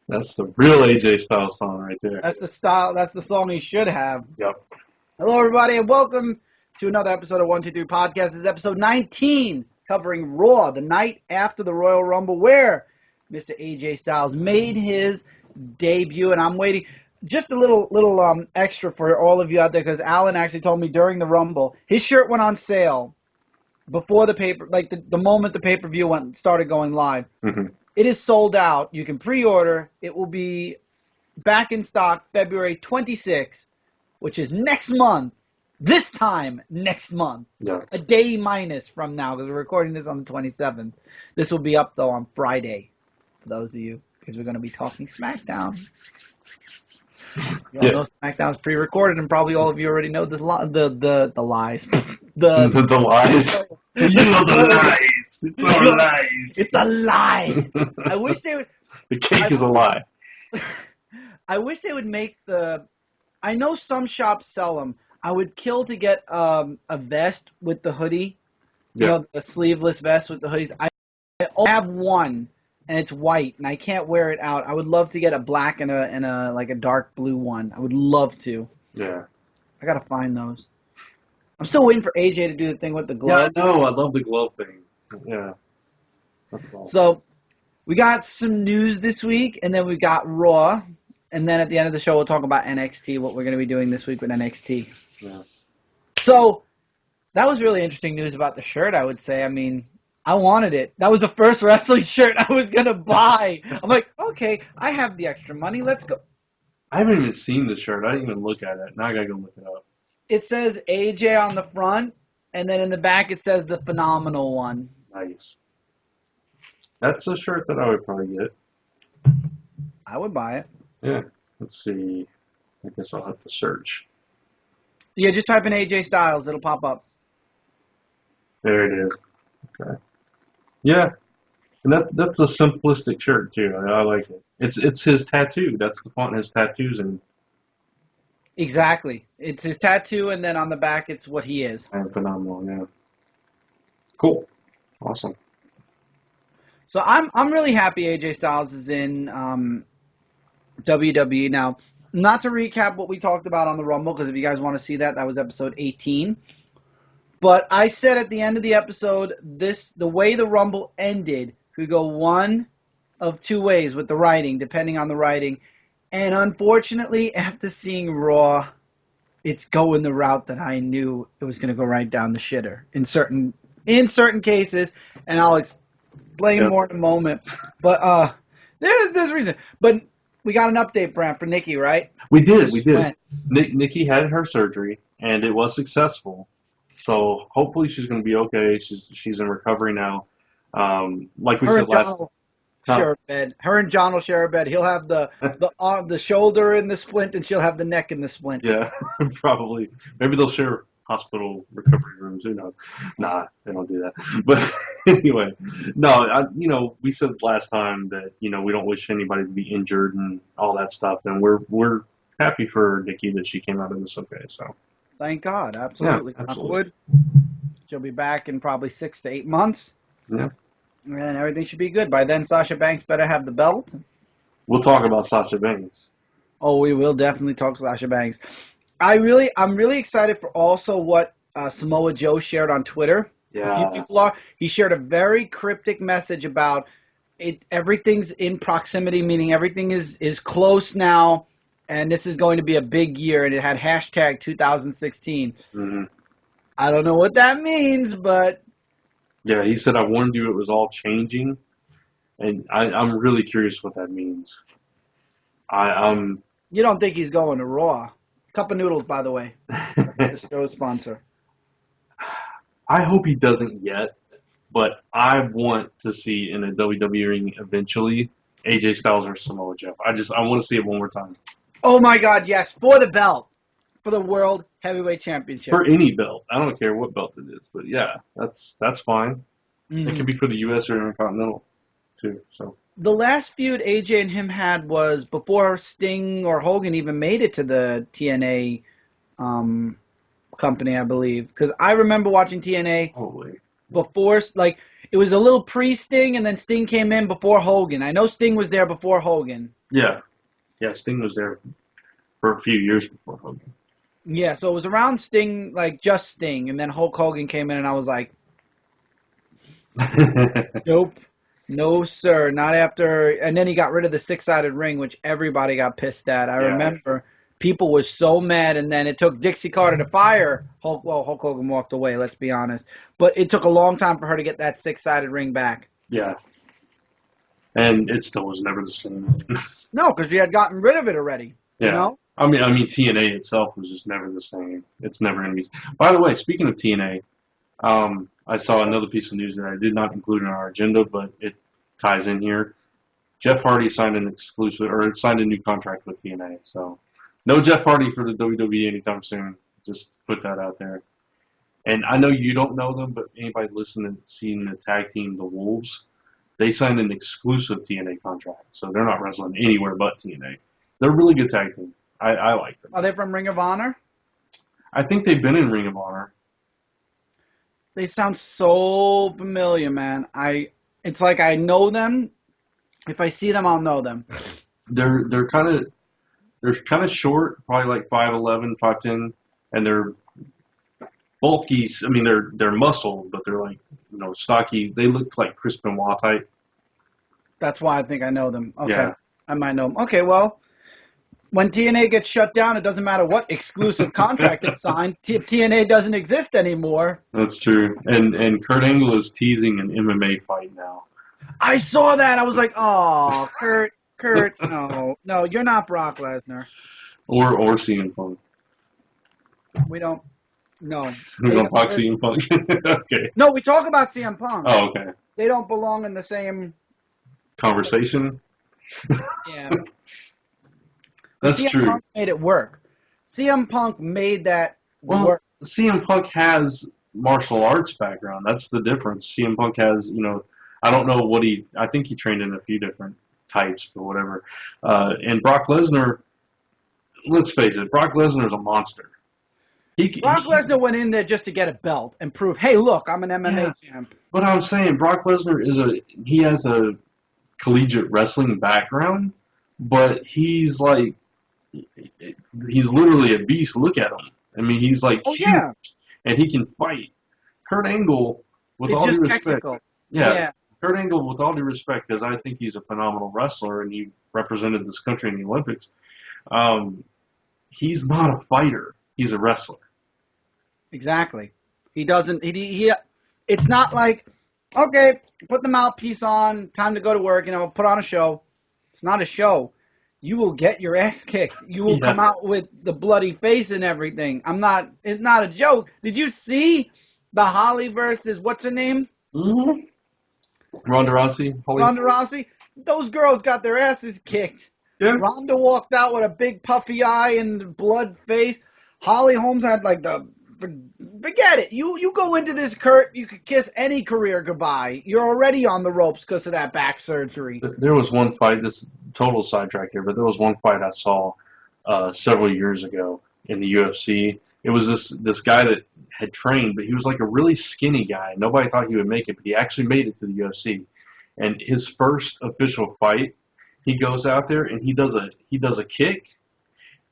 That's the real AJ Styles song right there. That's the style. That's the song he should have. Yep. Hello, everybody, and welcome to another episode of 123 Podcast. This is episode 19, covering Raw, the night after the Royal Rumble, where Mr. AJ Styles made his debut, and I'm waiting. Just a little extra for all of you out there, because Alan actually told me during the Rumble, his shirt went on sale before the paper, like the moment the pay-per-view started going live. Mm-hmm. It is sold out. You can pre-order. It will be back in stock February 26th, which is next month. This time next month. Yeah. A day minus from now, because we're recording this on the 27th. This will be up, though, on Friday, for those of you, because we're going to be talking SmackDown. You all know SmackDown's pre-recorded, and probably all of you already know the lies. The lies. You know the lies. It's all lies. It's a lie. I wish they would. The cake is a lie. I wish they would make I know some shops sell them. I would kill to get a vest with the hoodie. You know, the sleeveless vest with the hoodies. I only have one, and it's white, and I can't wear it out. I would love to get a black and a like a dark blue one. I would love to. Yeah. I gotta find those. I'm still waiting for AJ to do the thing with the glove. Yeah, I know. I love the glove thing. Yeah. That's all. So, we got some news this week, and then we got Raw. And then at the end of the show, we'll talk about NXT, what we're going to be doing this week with NXT. Yeah. So, that was really interesting news about the shirt, I would say. I mean, I wanted it. That was the first wrestling shirt I was going to buy. I'm like, okay, I have the extra money. Let's go. I haven't even seen the shirt. I didn't even look at it. Now I got to go look it up. It says AJ on the front, and then in the back it says the phenomenal one. Nice. That's a shirt that I would probably get. I would buy it. Yeah. Let's see. I guess I'll have to search. Yeah, just type in AJ Styles. It'll pop up. There it is. Okay. Yeah. And that's a simplistic shirt, too. I like it. It's his tattoo. That's the font his tattoo's in. Exactly. It's his tattoo, and then on the back it's what he is. And phenomenal, yeah. Cool. Awesome. So I'm really happy AJ Styles is in WWE. Now, not to recap what we talked about on the Rumble, because if you guys want to see that was episode 18. But I said at the end of the episode, the way the Rumble ended could go one of two ways with the writing, depending on the writing. And unfortunately, after seeing Raw, it's going the route that I knew it was going to go right down the shitter in certain cases, and I'll explain more in a moment. But there's reason. But we got an update, Brant, for Nikki, right? We did. Nikki had her surgery, and it was successful. So hopefully she's going to be okay. She's in recovery now. Like we said last time. Share a bed. Her and John will share a bed. He'll have the shoulder in the splint, and she'll have the neck in the splint. Yeah, probably. Maybe they'll share hospital recovery rooms. Who knows? Nah, they don't do that. But anyway, no. We said last time that we don't wish anybody to be injured and all that stuff, and we're happy for Nikki that she came out of this okay. So thank God, absolutely. Yeah, absolutely. She'll be back in probably 6 to 8 months. Yeah. And everything should be good. By then, Sasha Banks better have the belt. We'll talk about Sasha Banks. Oh, we will definitely talk Sasha Banks. I'm really excited for also what Samoa Joe shared on Twitter. Yeah. He shared a very cryptic message about it. Everything's in proximity, meaning everything is close now, and this is going to be a big year. And it had hashtag 2016. Mm-hmm. I don't know what that means, but. Yeah, he said, I warned you it was all changing, and I'm really curious what that means. You don't think he's going to Raw? Cup of Noodles, by the way. The show sponsor. I hope he doesn't yet, but I want to see in a WWE ring eventually AJ Styles or Samoa Joe. I want to see it one more time. Oh, my God, yes, for the belt. For the World Heavyweight Championship. For any belt. I don't care what belt it is. But, yeah, that's fine. Mm-hmm. It can be for the U.S. or Intercontinental, too. So the last feud AJ and him had was before Sting or Hogan even made it to the TNA company, I believe. Because I remember watching TNA before, like, it was a little pre-Sting, and then Sting came in before Hogan. I know Sting was there before Hogan. Yeah, yeah. Sting was there for a few years before Hogan. Yeah, so it was around Sting, like just Sting, and then Hulk Hogan came in, and I was like, nope, no sir, not after. And then he got rid of the six-sided ring, which everybody got pissed at. I Yeah, remember people were so mad, and then it took Dixie Carter to fire Hulk. Well, Hulk Hogan walked away. Let's be honest, but it took a long time for her to get that six-sided ring back. yeah. And it still was never the same. No, because she had gotten rid of it already. You Yeah. know. I mean, TNA itself was just never the same. It's never going to be. By the way, speaking of TNA, I saw another piece of news that I did not include in our agenda, but it ties in here. Jeff Hardy signed an exclusive or signed a new contract with TNA. So, no Jeff Hardy for the WWE anytime soon. Just put that out there. And I know you don't know them, but anybody listening and seen the tag team, the Wolves, they signed an exclusive TNA contract. So they're not wrestling anywhere but TNA. They're a really good tag team. I like them. Are they from Ring of Honor? I think they've been in Ring of Honor. They sound so familiar, man. It's like I know them. If I see them, I'll know them. They're kind of short, probably like 5'11", 5'10", and they're bulky. I mean, they're muscled, but they're like stocky. They look like Chris Benoit type. That's why I think I know them. Okay, Yeah, I might know them. Okay, well, when TNA gets shut down, it doesn't matter what exclusive contract it's signed. If TNA doesn't exist anymore. that's true. And Kurt Angle is teasing an MMA fight now. I saw that. I was like, oh, Kurt, no, you're not Brock Lesnar. Or CM Punk. We don't. No. We're gonna talk CM Punk. Okay. No, we talk about CM Punk. Oh, okay. They don't belong in the same Conversation. Yeah. That's CM true. Punk made it work. CM Punk made that Well, work. CM Punk has martial arts background. That's the difference. CM Punk has, I don't know I think he trained in a few different types or whatever. And Brock Lesnar, let's face it, Brock Lesnar is a monster. Brock Lesnar went in there just to get a belt and prove, hey, look, I'm an MMA champ. But I'm saying Brock Lesnar he has a collegiate wrestling background, but he's literally a beast. Look at him. I mean, he's like huge, yeah, and he can fight. Kurt Angle, with it's all just due respect, technical. yeah, Kurt Angle, with all due respect, because I think he's a phenomenal wrestler and he represented this country in the Olympics. He's not a fighter. He's a wrestler. Exactly. He doesn't. He. It's not like, okay, put the mouthpiece on, time to go to work. Put on a show. It's not a show. You will get your ass kicked. You will come out with the bloody face and everything. It's not a joke. Did you see the Holly versus what's her name? Mm-hmm. Ronda Rousey. Ronda Rousey. Those girls got their asses kicked. Yeah. Ronda walked out with a big puffy eye and blood face. Holly Holmes had like forget it. You go into this, Kurt, you could kiss any career goodbye. You're already on the ropes because of that back surgery. There was one fight, this total sidetrack here, but there was one fight I saw several years ago in the UFC. It was this guy that had trained, but he was like a really skinny guy. Nobody thought he would make it, but he actually made it to the UFC. And his first official fight, he goes out there and he does a kick,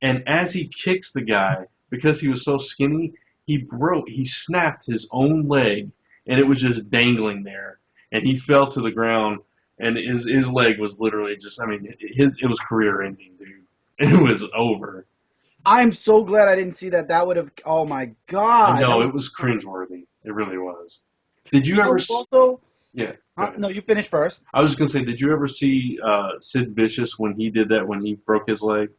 and as he kicks the guy, because he was so skinny, he snapped his own leg, and it was just dangling there, and he fell to the ground, and his leg was literally just, I mean, it was career ending, dude. It was over. I'm so glad I didn't see that. That would have, oh my God. No, it was cringeworthy. It really was. Did you ever? Also, Yeah. no, you finish first. I was just gonna say, did you ever see Sid Vicious when he did that, when he broke his leg?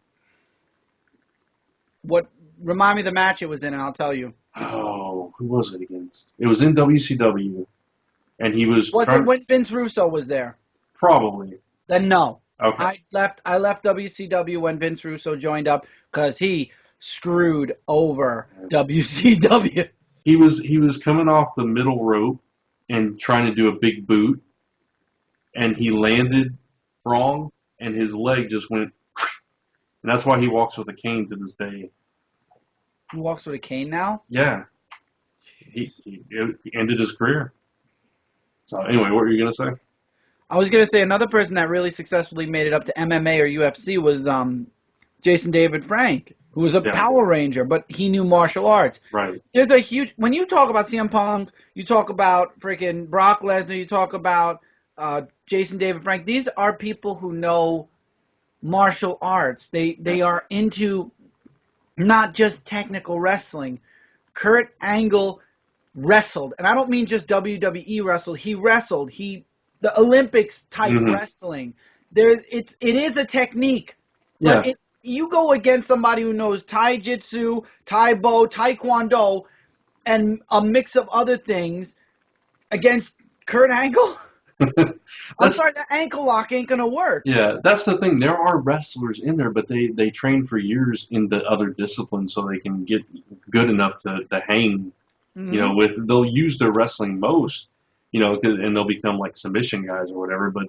What? Remind me the match it was in, and I'll tell you. Oh, who was it against? It was in WCW, and he was. Was it when Vince Russo was there? Probably. Then no. Okay. I left WCW when Vince Russo joined up because he screwed over WCW. He was coming off the middle rope and trying to do a big boot, and he landed wrong, and his leg just went. And that's why he walks with a cane to this day. He walks with a cane now? Yeah. He ended his career. So anyway, what were you gonna say? I was gonna say another person that really successfully made it up to MMA or UFC was Jason David Frank, who was a Yeah, Power Ranger, but he knew martial arts. right. There's a huge when you talk about CM Punk, you talk about freaking Brock Lesnar, you talk about Jason David Frank. These are people who know martial arts. They are into not just technical wrestling. Kurt Angle wrestled, and I don't mean just WWE wrestled. He wrestled. The Olympics type Hmm. wrestling. It is a technique, Yeah, but you go against somebody who knows Tai Jitsu, Tai Bo, Taekwondo, and a mix of other things against Kurt Angle. I'm that's sorry, that ankle lock ain't gonna work. yeah, that's the thing. There are wrestlers in there, but they train for years in the other disciplines so they can get good enough to hang. Hmm. They'll use their wrestling most, and they'll become like submission guys or whatever. But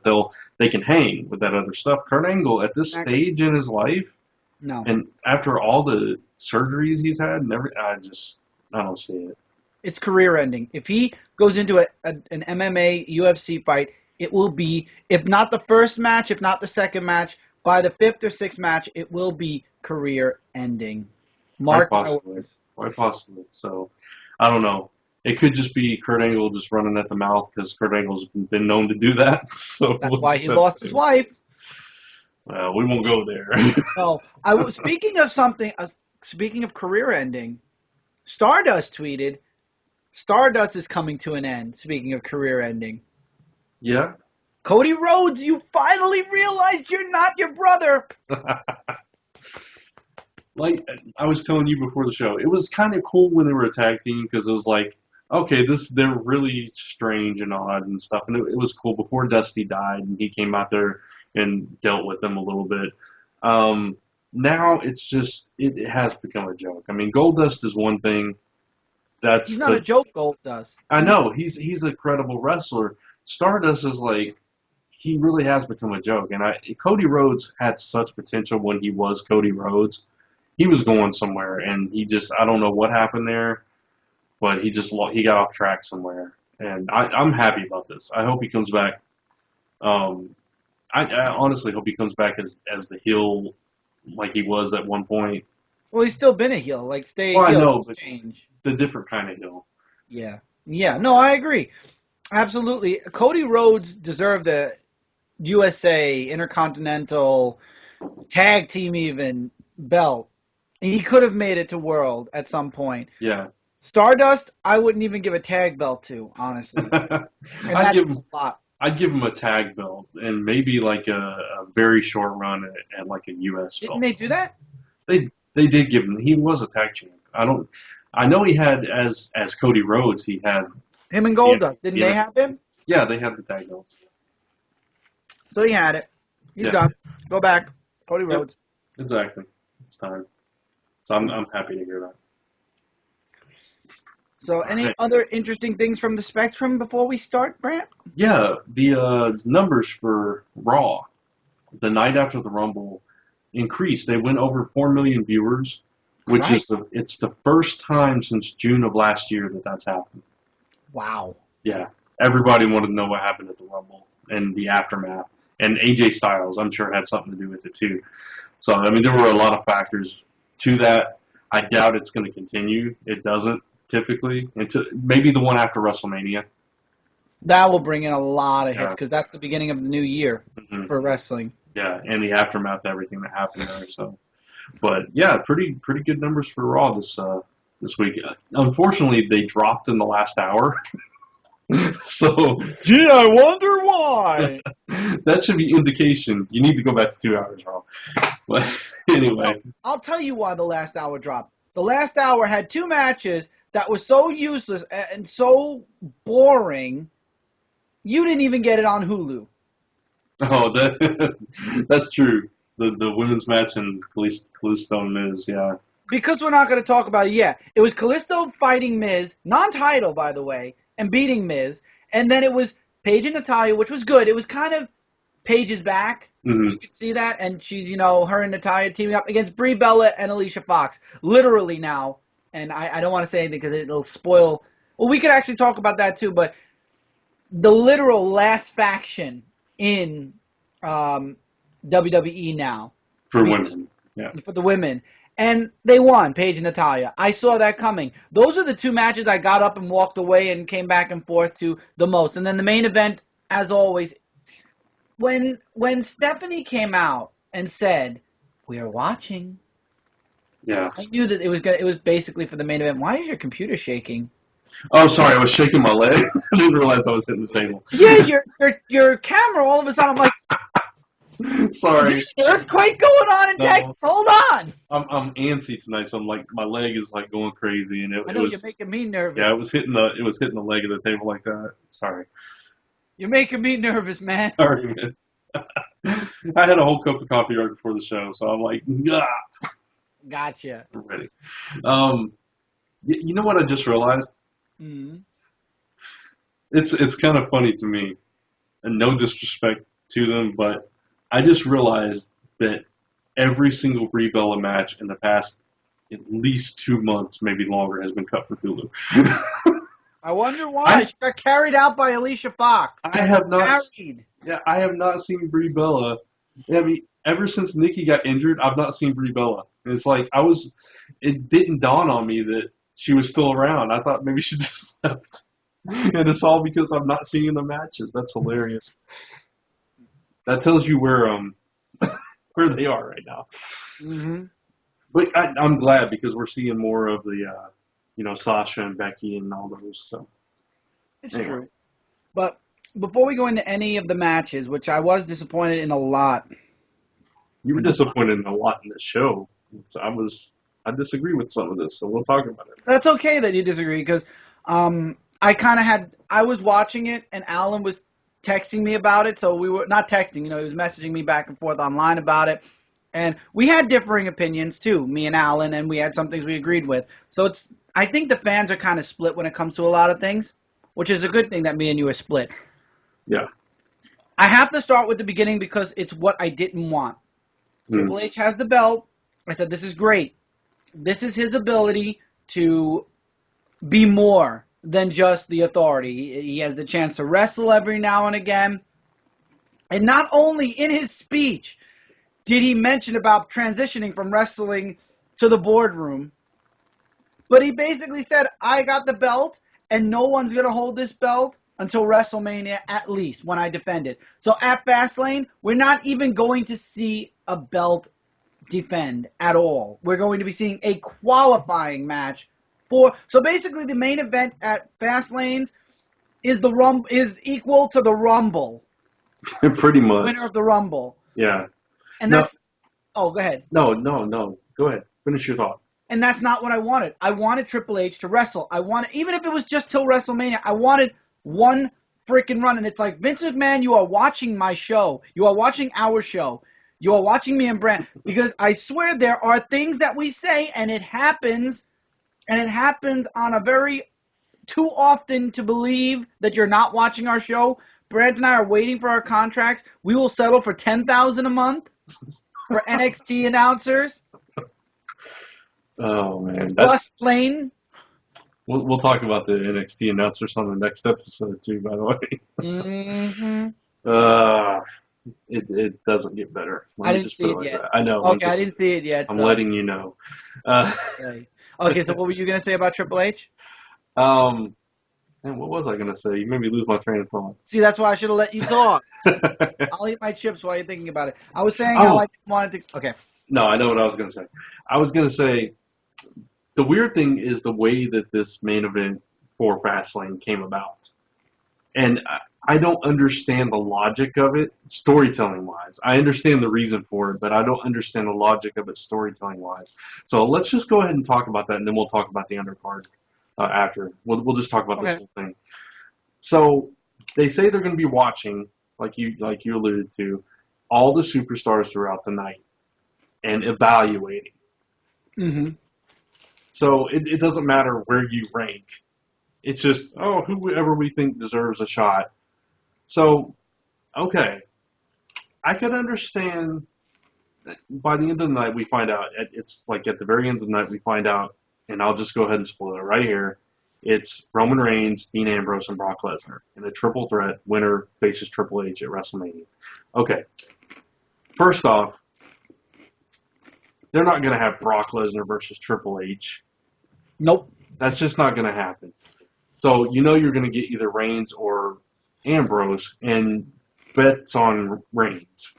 they can hang with that other stuff. Kurt Angle at this Exactly. stage in his life, No. and after all the surgeries he's had, I don't see it. It's career ending. If he goes into an MMA UFC fight, it will be, if not the first match, if not the second match, by the fifth or sixth match, it will be career ending. Quite Mark my possibly. words. Quite possibly. So, I don't know. It could just be Kurt Angle just running at the mouth because Kurt Angle's been known to do that. So That's we'll why just he have to lost see his what wife. happens. We won't go there. No, I was speaking of something. Speaking of career ending, Stardust tweeted, "Stardust is coming to an end." Speaking of career ending, Yeah. Cody Rhodes, you finally realized you're not your brother. Like I was telling you before the show, it was kind of cool when they were a tag team because it was like, okay, they're really strange and odd and stuff, and it was cool before Dusty died and he came out there and dealt with them a little bit. Now it's just it has become a joke. I mean, Goldust is one thing. He's That's not a the joke, Goldust. I know he's a credible wrestler. Stardust is like he really has become a joke, and Cody Rhodes had such potential when he was Cody Rhodes. He was going somewhere, and I don't know what happened there, but he got off track somewhere, and I'm happy about this. I hope he comes back. Um, I honestly hope he comes back as the heel like he was at one point. Well, he's still been a heel. Like, stay a Well, I heel, know, just but change. the different kind of heel. Yeah. Yeah, no, I agree. Absolutely. Cody Rhodes deserved the USA Intercontinental Tag Team even belt. He could have made it to World at some point. Yeah. Stardust, I wouldn't even give a tag belt to, honestly. And I'd that's give a lot. I'd give him a tag belt and maybe like a very short run at like a U.S. Didn't belt. they do that? They did give him. He was a tag champ. I know he had as Cody Rhodes. He had Him and the Goldust, didn't they have him? yeah, they had the tag belts. So he had it. He's Yeah. done. Go back. Cody Yep. Rhodes. Exactly. It's time. So I'm happy to hear that. So any Right. other interesting things from the Spectrum before we start, Brant? Yeah, the numbers for Raw the night after the Rumble increased. They went over 4 million viewers, which is Christ. it's the first time since June of last year that's happened. Wow. Yeah, everybody wanted to know what happened at the Rumble and the aftermath. And AJ Styles, I'm sure, had something to do with it too. So, I mean, there were a lot of factors to that. I doubt it's going to continue. It doesn't typically. Maybe the one after WrestleMania. That will bring in a lot of hits Yeah. because that's the beginning of the new year Hmm. for wrestling. Yeah, and the aftermath, everything that happened there. So, but yeah, pretty good numbers for Raw this week. Unfortunately, they dropped in the last hour. So Gee, I wonder why. that should be indication. You need to go back to 2 hours, Raw. But No, anyway, I'll tell you why the last hour dropped. The last hour had two matches that were so useless and so boring, you didn't even get it on Hulu. oh, that's true. The women's match and Kalisto and Miz, yeah. Because we're not going to talk about it yet. It was Kalisto fighting Miz, non-title, by the way, and beating Miz. And then it was Paige and Natalya, which was good. It was kind of Paige's back. Hmm. You could see that. And she's, her and Natalya teaming up against Brie Bella and Alicia Fox. Literally now. And I don't want to say anything because it'll spoil. Well, we could actually talk about that too. But the literal last faction in WWE now For women. Yeah. for the women. And they won, Paige and Natalya. I saw that coming. Those are the two matches I got up and walked away and came back and forth to the most. And then the main event, as always, when Stephanie came out and said, "We are watching," Yeah. I knew that it was basically for the main event. Why is your computer shaking? Oh, sorry, I was shaking my leg. I didn't realize I was hitting the table. Yeah, your camera. All of a sudden, I'm like, Sorry. "Is there an earthquake going on in No. Texas? Hold on." I'm antsy tonight, so I'm like my leg is like going crazy, and I it know was you're making me nervous. yeah, it was hitting the leg of the table like that. Sorry. You're making me nervous, man. Sorry, man. I had a whole cup of coffee right before the show, so I'm like, ah, Gotcha. I'm ready. You know what I just realized? Mm-hmm. It's kind of funny to me, and no disrespect to them, but I just realized that every single Brie Bella match in the past at least 2 months, maybe longer, has been cut for Hulu. I wonder why. She got carried out by Alicia Fox. I have not. Carried. Yeah, I have not seen Brie Bella. I mean, ever since Nikki got injured, I've not seen Brie Bella. And it's like it didn't dawn on me that she was still around. I thought maybe she just left. And it's all because I'm not seeing the matches. That's hilarious. That tells you where where they are right now. Mm-hmm. But I'm glad because we're seeing more of the Sasha and Becky and all those. So It's anyway. true. But before we go into any of the matches, which I was disappointed in a lot. You were disappointed in a lot in this show. So I disagree with some of this, so we'll talk about it. That's okay that you disagree because I was watching it and Alan was texting me about it, so we were not texting, he was messaging me back and forth online about it. And we had differing opinions too, me and Alan, and we had some things we agreed with. So I think the fans are kind of split when it comes to a lot of things, which is a good thing that me and you are split. Yeah. I have to start with the beginning because it's what I didn't want. Triple H has the belt. I said, this is great. This is his ability to be more than just the authority. He has the chance to wrestle every now and again. And not only in his speech did he mention about transitioning from wrestling to the boardroom, but he basically said, I got the belt, and no one's going to hold this belt until WrestleMania at least, when I defend it. So at Fastlane, we're not even going to see a belt defend at all. We're going to be seeing a qualifying match so basically the main event at Fastlane is equal to the Rumble. Pretty much. Winner of the Rumble. Yeah. And that's go ahead. No. Go ahead. Finish your thought. And that's not what I wanted. I wanted Triple H to wrestle. Even if it was just till WrestleMania, I wanted one freaking run. And it's like, Vince McMahon, you are watching my show. You are watching our show. You are watching me and Brand. Because I swear there are things that we say, and it happens on a very too often to believe that you're not watching our show. Brand and I are waiting for our contracts. We will settle for $10,000 a month for NXT announcers. Oh man, Plus plane. We'll talk about the NXT announcers on the next episode too. By the way. Mm-hmm. It doesn't get better. I didn't see it yet. I know. Okay, I didn't see it yet. I'm letting you know. Okay, so what were you gonna say about Triple H? Man, what was I gonna say? You made me lose my train of thought. See, that's why I should have let you talk. I'll eat my chips while you're thinking about it. I was saying how I wanted to. Okay. No, I know what I was gonna say. I was gonna say the weird thing is the way that this main event for Fastlane came about, and I don't understand the logic of it storytelling wise. I understand the reason for it, but I don't understand the logic of it storytelling wise. So let's just go ahead and talk about that, and then we'll talk about the undercard after. We'll just talk about this whole thing. So they say they're going to be watching, like you alluded to, all the superstars throughout the night and evaluating. Mm-hmm. So it doesn't matter where you rank. It's just, whoever we think deserves a shot. So, okay, I could understand that by the end of the night we find out, it's like at the very end of the night we find out, and I'll just go ahead and spoil it right here, It's Roman Reigns, Dean Ambrose, and Brock Lesnar in a triple threat. Winner faces Triple H at WrestleMania. Okay, first off, they're not going to have Brock Lesnar versus Triple H. Nope. That's just not going to happen. So you know you're going to get either Reigns or Ambrose, and bets on Reigns.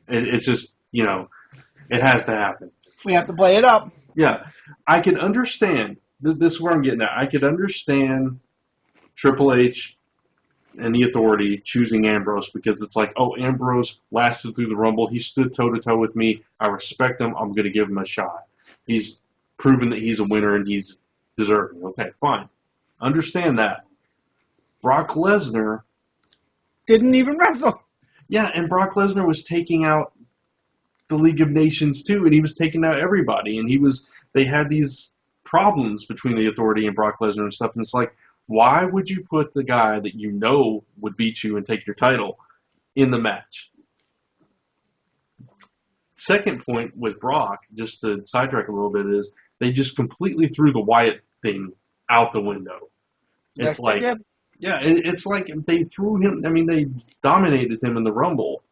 It's just, it has to happen. We have to play it up. Yeah, I can understand. This is where I'm getting at. I could understand Triple H and the Authority choosing Ambrose because it's like, oh, Ambrose lasted through the Rumble. He stood toe-to-toe with me. I respect him. I'm going to give him a shot. He's proven that he's a winner and he's deserving. Okay, fine. Understand that. Brock Lesnar didn't even wrestle. Yeah, and Brock Lesnar was taking out the League of Nations too, and he was taking out everybody, and they had these problems between the Authority and Brock Lesnar and stuff, and it's like, why would you put the guy that you know would beat you and take your title in the match? Second point with Brock, just to sidetrack a little bit, is they just completely threw the Wyatt thing out the window. It's like, yeah, it's like they threw him. I mean, they dominated him in the Rumble,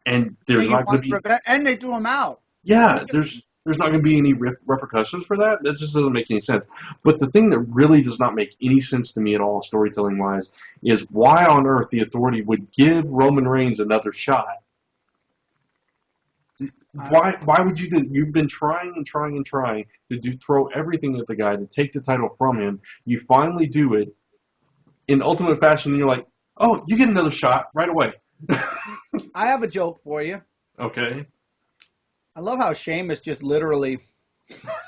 and there's not going to be. And they threw him out. Yeah, there's not going to be any repercussions for that. That just doesn't make any sense. But the thing that really does not make any sense to me at all, storytelling wise, is why on earth the Authority would give Roman Reigns another shot. Why would you do? You've been trying and trying and trying to throw everything at the guy to take the title from him. You finally do it in ultimate fashion, and you're like, oh, you get another shot right away. I have a joke for you. Okay. I love how Sheamus just literally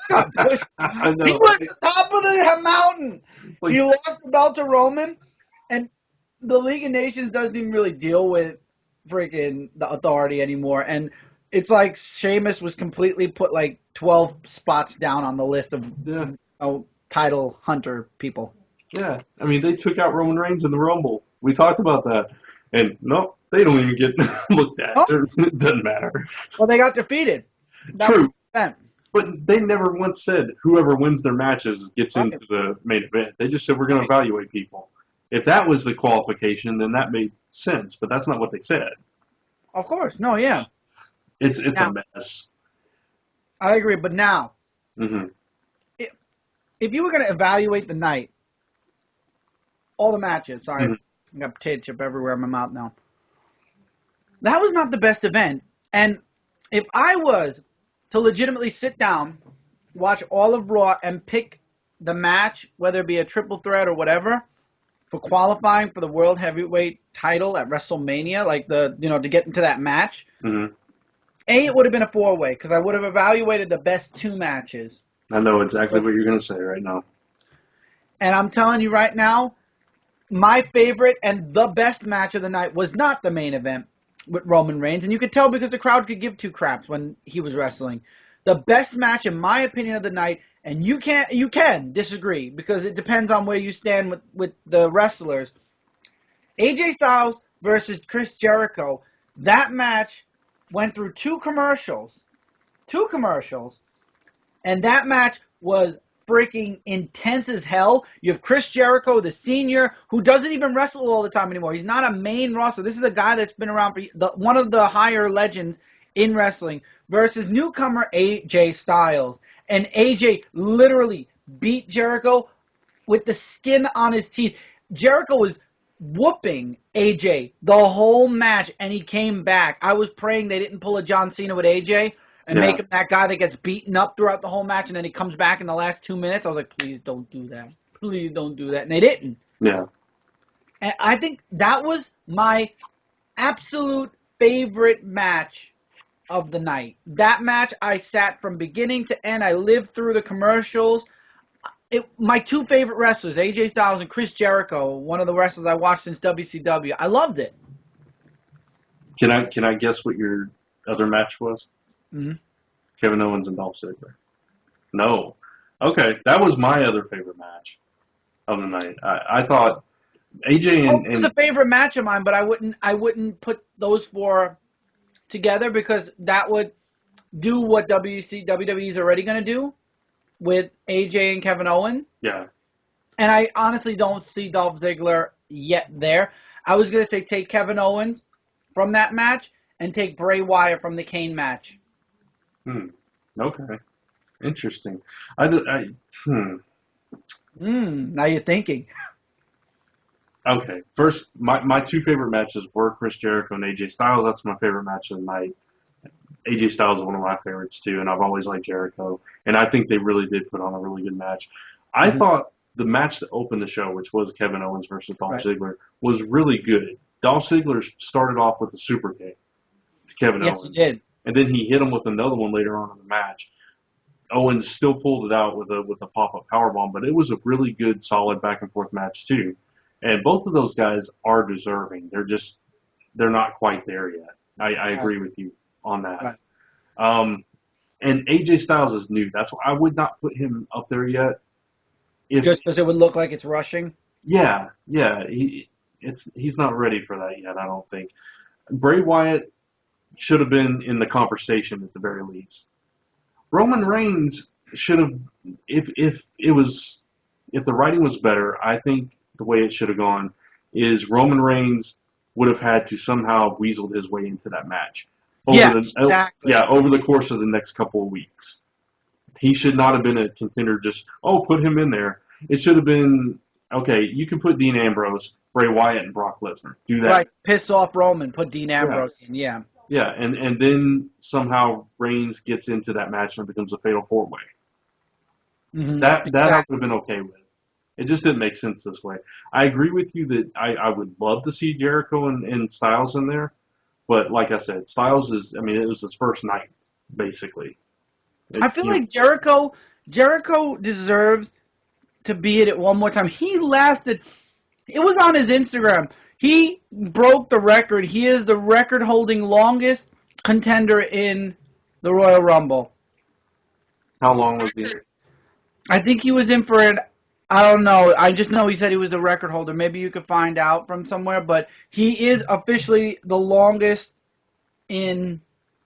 got pushed. I know. He was at the top of the mountain. Like, he lost the belt to Roman, and the League of Nations doesn't even really deal with freaking the Authority anymore. And it's like Sheamus was completely put like 12 spots down on the list of title hunter people. Yeah, I mean, they took out Roman Reigns in the Rumble. We talked about that. And no, they don't even get looked at. Oh. It doesn't matter. Well, they got defeated. True. But they never once said whoever wins their matches gets into the main event. They just said we're going to evaluate people. If that was the qualification, then that made sense. But that's not what they said. Of course. No, yeah. It's a mess. I agree. But now, mm-hmm. if you were going to evaluate the night, all the matches, sorry. Mm-hmm. I got potato chip everywhere in my mouth now. That was not the best event. And if I was to legitimately sit down, watch all of Raw, and pick the match, whether it be a triple threat or whatever, for qualifying for the World Heavyweight title at WrestleMania, like to get into that match, mm-hmm. it would have been a 4-way because I would have evaluated the best 2 matches. I know exactly what you're going to say right now. And I'm telling you right now, my favorite and the best match of the night was not the main event with Roman Reigns. And you could tell because the crowd could give 2 craps when he was wrestling. The best match, in my opinion, of the night, and you can disagree because it depends on where you stand with the wrestlers. AJ Styles versus Chris Jericho. That match went through 2 commercials. 2 commercials. And that match was freaking intense as hell. You have Chris Jericho, the senior, who doesn't even wrestle all the time anymore. He's not a main wrestler. This is a guy that's been around for one of the higher legends in wrestling versus newcomer AJ Styles. And AJ literally beat Jericho with the skin on his teeth. Jericho was whooping AJ the whole match, and he came back. I was praying they didn't pull a John Cena with AJ. And make him that guy that gets beaten up throughout the whole match, and then he comes back in the last 2 minutes. I was like, please don't do that. Please don't do that. And they didn't. Yeah. And I think that was my absolute favorite match of the night. That match, I sat from beginning to end. I lived through the commercials. My 2 favorite wrestlers, AJ Styles and Chris Jericho, one of the wrestlers I watched since WCW. I loved it. Can I guess what your other match was? Mm-hmm. Kevin Owens and Dolph Ziggler. No. Okay, that was my other favorite match of the night. I thought AJ and... It was a favorite match of mine, but I wouldn't put those 4 together because that would do what WWE is already going to do with AJ and Kevin Owens. Yeah. And I honestly don't see Dolph Ziggler yet there. I was going to say take Kevin Owens from that match and take Bray Wyatt from the Kane match. Okay. Interesting. I, hmm. Now you're thinking. Okay. First, my two favorite matches were Chris Jericho and AJ Styles. That's my favorite match of the night. AJ Styles is one of my favorites too, and I've always liked Jericho. And I think they really did put on a really good match. I thought the match that opened the show, which was Kevin Owens versus Dolph Ziggler, was really good. Dolph Ziggler started off with a super kick to Kevin Owens. Yes, he did. And then he hit him with another one later on in the match. Owens still pulled it out with a pop-up powerbomb, but it was a really good, solid back-and-forth match too. And both of those guys are deserving. They're not quite there yet. I agree with you on that. Right. And AJ Styles is new. That's why I would not put him up there yet. Just because it would look like it's rushing? Yeah. He's not ready for that yet, I don't think. Bray Wyatt should have been in the conversation at the very least. Roman Reigns should have, if the writing was better, I think the way it should have gone is Roman Reigns would have had to somehow weasel his way into that match. Exactly. Over the course of the next couple of weeks. He should not have been a contender put him in there. It should have been, okay, you can put Dean Ambrose, Bray Wyatt, and Brock Lesnar. Do that. Right, piss off Roman, put Dean Ambrose in, Yeah, and then somehow Reigns gets into that match and it becomes a fatal four-way. That I would have been okay with. It just didn't make sense this way. I agree with you that I would love to see Jericho and Styles in there. But like I said, Styles it was his first night, basically. I feel like Jericho deserves to be in it one more time. He lasted, it was on his Instagram. He broke the record. He is the record-holding longest contender in the Royal Rumble. How long was he? I think he was in for it. I don't know. I just know he said he was the record holder. Maybe you could find out from somewhere, but he is officially the longest in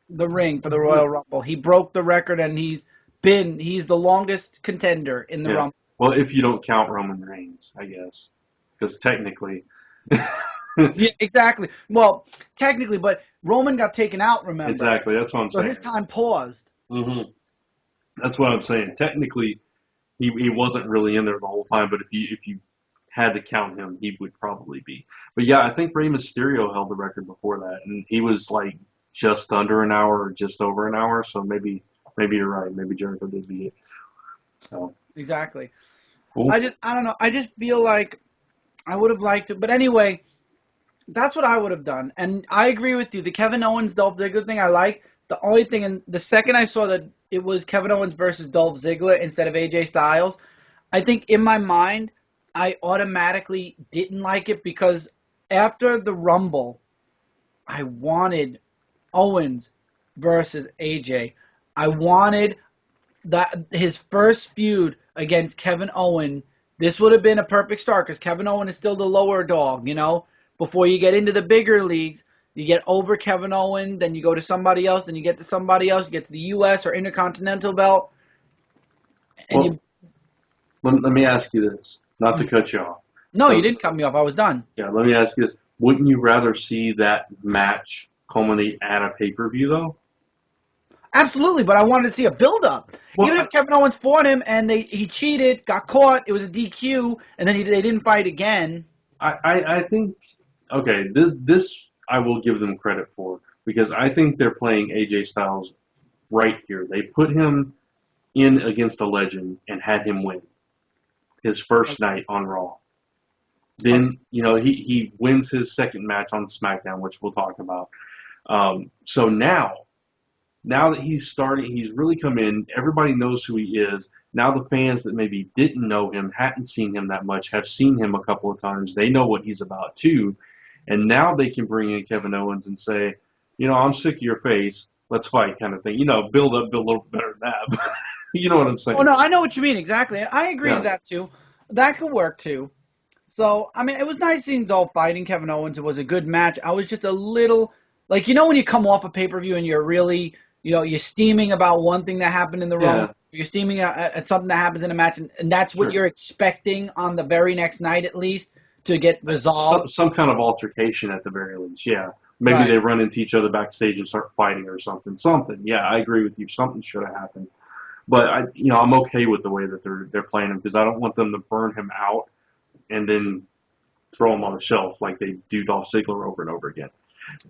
the ring for the Royal Rumble. He broke the record, and he's the longest contender in the Rumble. Well, if you don't count Roman Reigns, I guess, because technically. Yeah, exactly. Well, technically, but Roman got taken out, remember? Exactly, that's what I'm saying. So his time paused. Mm-hmm. That's what I'm saying. Technically, he wasn't really in there the whole time, but if you had to count him, he would probably be. But yeah, I think Rey Mysterio held the record before that, and he was like just under an hour or just over an hour. So maybe you're right. Maybe Jericho did beat it. So exactly. Cool. I don't know. I just feel like I would have liked it, but anyway, that's what I would have done. And I agree with you. The Kevin Owens Dolph Ziggler thing I like. The only thing, and the second I saw that it was Kevin Owens versus Dolph Ziggler instead of AJ Styles, I think in my mind I automatically didn't like it because after the Rumble, I wanted Owens versus AJ. I wanted his first feud against Kevin Owens. This would have been a perfect start because Kevin Owens is still the lower dog, Before you get into the bigger leagues, you get over Kevin Owens, then you go to somebody else, then you get to somebody else, you get to the U.S. or Intercontinental belt. And let me ask you this, not to cut you off. No, you didn't cut me off. I was done. Yeah, let me ask you this. Wouldn't you rather see that match culminate at a pay-per-view, though? Absolutely, but I wanted to see a build-up. Well, even if Kevin Owens fought him and he cheated, got caught, it was a DQ, and then they didn't fight again. I think, okay, this I will give them credit for because I think they're playing AJ Styles right here. They put him in against a legend and had him win his first night on Raw. Then, he wins his second match on SmackDown, which we'll talk about. So now that he's starting, he's really come in, everybody knows who he is. Now the fans that maybe didn't know him, hadn't seen him that much, have seen him a couple of times. They know what he's about too. And now they can bring in Kevin Owens and say, I'm sick of your face. Let's fight kind of thing. Build up a little better than that. But you know what I'm saying? Oh, no, I know what you mean. Exactly. I agree to that too. That could work too. So, it was nice seeing Dolph fighting Kevin Owens. It was a good match. I was just a little, when you come off a pay-per-view and you're really, you're steaming about one thing that happened in the Rumble. You're steaming at something that happens in a match, and that's what Sure. you're expecting on the very next night, at least, to get resolved. Some kind of altercation at the very least. Yeah, maybe Right. they run into each other backstage and start fighting or something. Something. Yeah, I agree with you. Something should have happened. But I'm okay with the way that they're playing him because I don't want them to burn him out and then throw him on the shelf like they do Dolph Ziggler over and over again.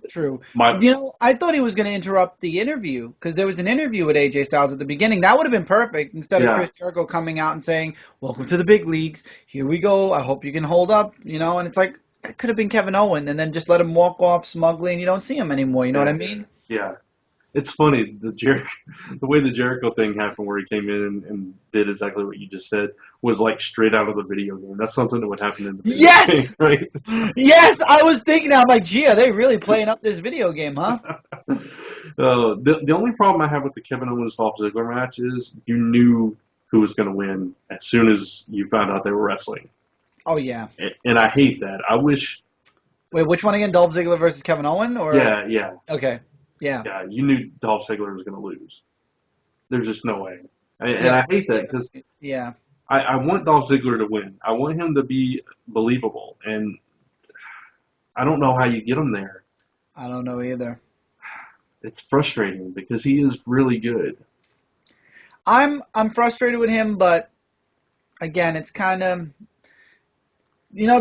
True. My I thought he was going to interrupt the interview because there was an interview with AJ Styles at the beginning. That would have been perfect instead of Yeah, Chris Jericho coming out and saying, "Welcome to the big leagues. Here we go. I hope you can hold up." And it's like that could have been Kevin Owen, and then just let him walk off smugly, and you don't see him anymore. You know what I yeah, mean? yeah. It's funny the way the Jericho thing happened, where he came in and did exactly what you just said, was like straight out of the video game. That's something that would happen in the video game, Yes, right? yes. I was thinking. I'm like, gee, are they really playing up this video game, huh? The only problem I have with the Kevin Owens Dolph Ziggler match is you knew who was going to win as soon as you found out they were wrestling, Oh yeah. and I hate that. I wish, Wait, which one again? Dolph Ziggler versus Kevin Owen, or yeah, okay, yeah, yeah, you knew Dolph Ziggler was going to lose. There's just no way, and yeah, I hate that because yeah. I want Dolph Ziggler to win. I want him to be believable, and I don't know how you get him there. I don't know either. It's frustrating because he is really good. I'm frustrated with him, but again, it's kind of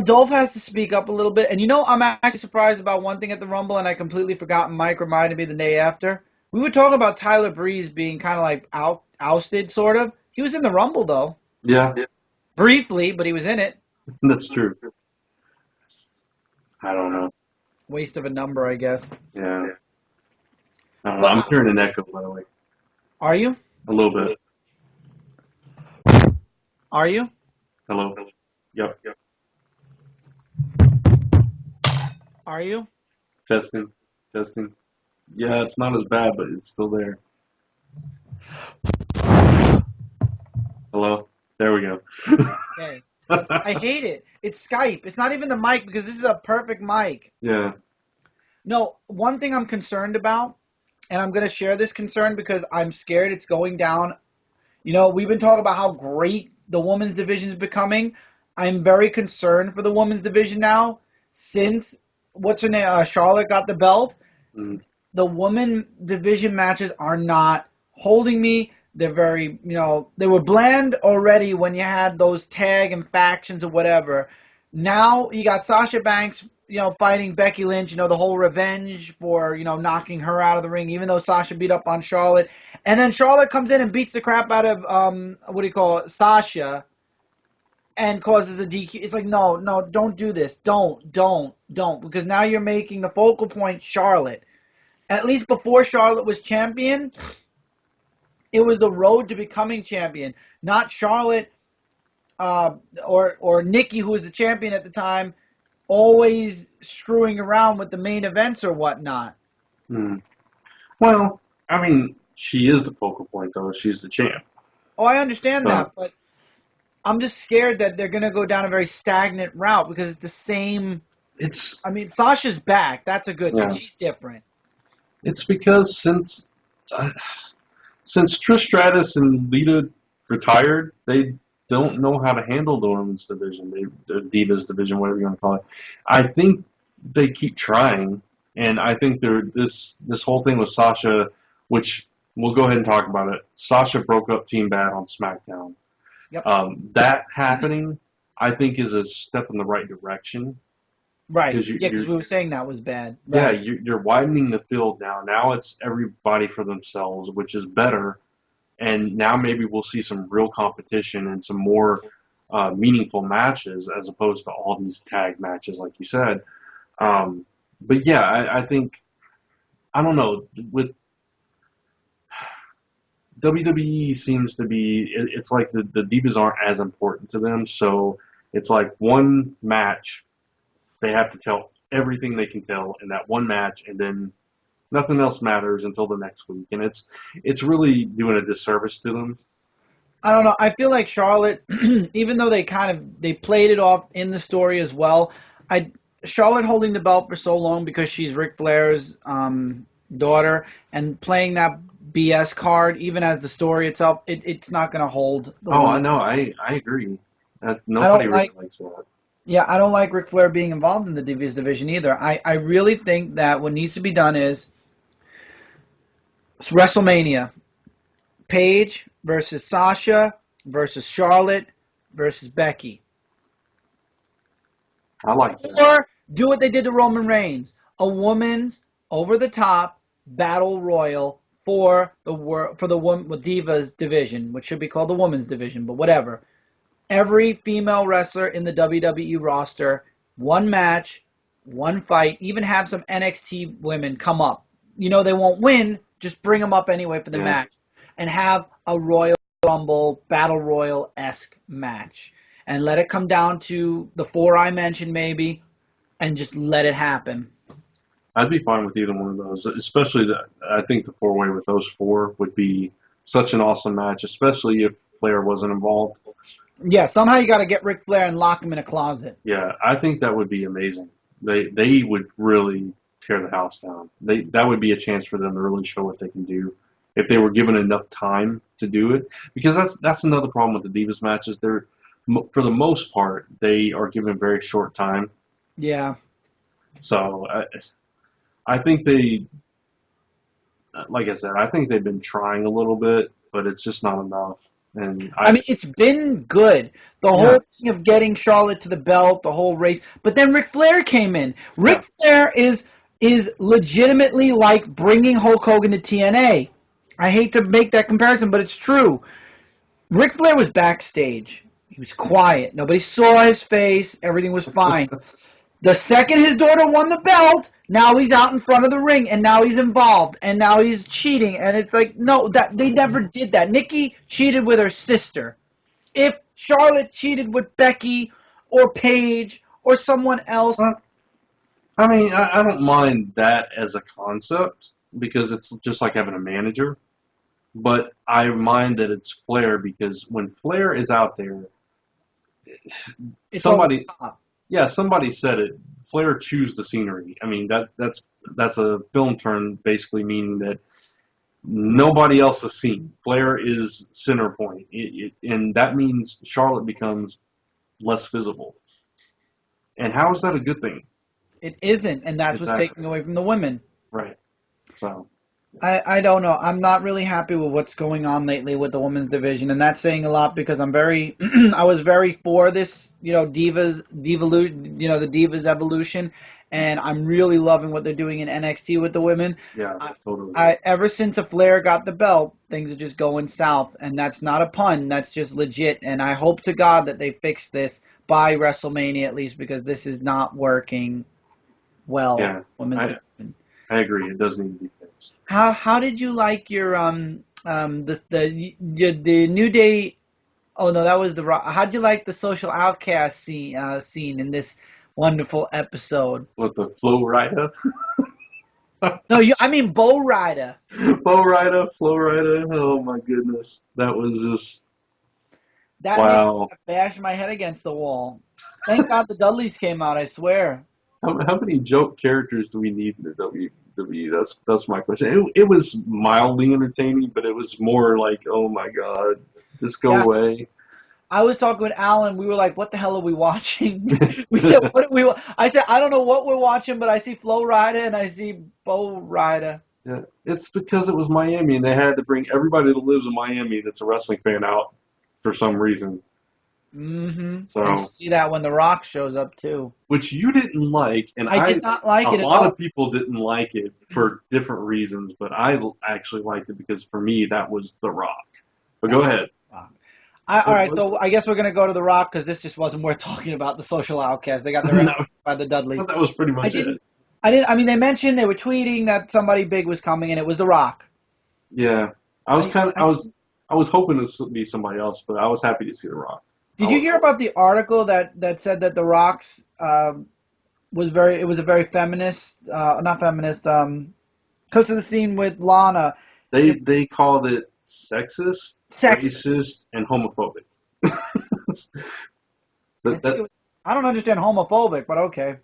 Dolph has to speak up a little bit. And I'm actually surprised about one thing at the Rumble, and I completely forgot. Mike reminded me the day after. We were talking about Tyler Breeze being kind of like ousted, sort of. He was in the Rumble though, Yeah, briefly, but he was in it. that's true. I don't know. Waste of a number, I guess. Yeah, I don't know. But I'm hearing an echo, by the way, are you? a little bit. Are you? Hello. Yep. Are you? Testing. Testing. Yeah, it's not as bad, but it's still there. Hello. There we go. Okay. I hate it. It's Skype. It's not even the mic because this is a perfect mic. Yeah. No, one thing I'm concerned about, and I'm going to share this concern because I'm scared it's going down. We've been talking about how great the women's division is becoming. I'm very concerned for the women's division now since, what's her name, Charlotte got the belt. Mm. The women division matches are not holding me. They're very, they were bland already when you had those tag and factions or whatever. Now you got Sasha Banks, fighting Becky Lynch, the whole revenge for, knocking her out of the ring, even though Sasha beat up on Charlotte. And then Charlotte comes in and beats the crap out of, Sasha and causes a DQ. It's like, no, don't do this. Don't. Because now you're making the focal point Charlotte. At least before Charlotte was champion, it was the road to becoming champion, not Charlotte or Nikki, who was the champion at the time, always screwing around with the main events or whatnot. Mm. Well, I mean, she is the focal point, though. She's the champ. Oh, I understand that, but I'm just scared that they're going to go down a very stagnant route because it's the same. I mean, Sasha's back. That's a good thing. She's different. It's because since Trish Stratus and Lita retired, they don't know how to handle the women's division, the Divas division, whatever you want to call it. I think they keep trying, and I think this whole thing with Sasha, which we'll go ahead and talk about it. Sasha broke up Team Bad on SmackDown. Yep. That happening, I think, is a step in the right direction. Right. Because we were saying that was bad. Right. Yeah, you're widening the field now. Now it's everybody for themselves, which is better. And now maybe we'll see some real competition and some more meaningful matches as opposed to all these tag matches, like you said. But yeah, I think, I don't know, with WWE seems to be, it's like the Divas aren't as important to them. So it's like one match, they have to tell everything they can tell in that one match, and then nothing else matters until the next week. And it's really doing a disservice to them. I don't know. I feel like Charlotte, even though they played it off in the story as well, Charlotte holding the belt for so long because she's Ric Flair's daughter and playing that BS card, even as the story itself. It's not going to hold. Oh, I know. I agree. I Nobody don't really like. likes that. Yeah, I don't like Ric Flair being involved in the Divas division either. I really think that what needs to be done is WrestleMania. Paige versus Sasha versus Charlotte versus Becky. I like that. Or do what they did to Roman Reigns. A woman's over-the-top battle royal for the Divas division, which should be called the Women's division, but whatever. Every female wrestler in the WWE roster, one match, one fight, even have some NXT women come up. You know they won't win, just bring them up anyway for the Yeah. match. And have a Royal Rumble, Battle Royal-esque match. And let it come down to the four I mentioned maybe, and just let it happen. I'd be fine with either one of those, especially I think the four-way with those four would be such an awesome match, especially if Flair wasn't involved. Yeah, somehow you got to get Ric Flair and lock him in a closet. Yeah, I think that would be amazing. They would really tear the house down. That would be a chance for them to really show what they can do if they were given enough time to do it. Because that's another problem with the Divas matches. They're for the most part they are given very short time. Yeah. So I think they, like I said, I think they've been trying a little bit, but it's just not enough. And I mean, it's been good. The whole thing of getting Charlotte to the belt, the whole race. But then Ric Flair came in. Ric Flair is legitimately like bringing Hulk Hogan to TNA. I hate to make that comparison, but it's true. Ric Flair was backstage. He was quiet. Nobody saw his face. Everything was fine. The second his daughter won the belt, now he's out in front of the ring, and now he's involved, and now he's cheating. And it's like, no, that they never did that. Nikki cheated with her sister. If Charlotte cheated with Becky or Paige or someone else, I mean, I don't mind that as a concept because it's just like having a manager. But I mind that it's Flair because when Flair is out there, it's somebody, over the top. yeah, somebody said it. Flair chews the scenery. I mean, that's a film term basically meaning that nobody else is seen. Flair is center point, and that means Charlotte becomes less visible. And how is that a good thing? It isn't, and that's what's taking away from the women. Right. So. I don't know. I'm not really happy with what's going on lately with the women's division, and that's saying a lot because I'm very, I was very for this, the Divas evolution, and I'm really loving what they're doing in NXT with the women. Yeah, totally. Ever since a Flair got the belt, things are just going south, and that's not a pun. That's just legit, and I hope to God that they fix this by WrestleMania at least because this is not working well. Yeah, Women's division. I agree. It does need to be fixed. How did you like your the New Day? Oh no, that was the Rock. How'd you like the Social Outcast scene in this wonderful episode? With the Flow Rider? No, I mean Bo Rider. Flow Rider. Oh my goodness, that was just That wow. made me bash my head against the wall. Thank God the Dudleys came out. I swear. How many joke characters do we need in the WWE? That's my question. It was mildly entertaining, but it was more like, oh my God, just go away. I was talking with Alan. We were like, "What the hell are we watching?" We said, "What are we?" I said, "I don't know what we're watching, but I see Flo Rida and I see Bo Rida." Yeah, it's because it was Miami, and they had to bring everybody that lives in Miami that's a wrestling fan out for some reason. Mm-hmm. So, and you see that when The Rock shows up too, which you didn't like, and I did not like it a at lot all. of people didn't like it for different reasons, but I actually liked it because for me that was The Rock. But go ahead. All right, so I guess we're gonna go to The Rock because this just wasn't worth talking about. The Social Outcast, they got their ass by the Dudleys. That was pretty much it. I mean, they mentioned they were tweeting that somebody big was coming, and it was The Rock. Yeah, I was hoping to be somebody else, but I was happy to see The Rock. Did you hear about the article that said that The Rock's was a very feminist, not feminist, because of the scene with Lana. They called it sexist, racist, and homophobic. I don't understand homophobic, but okay.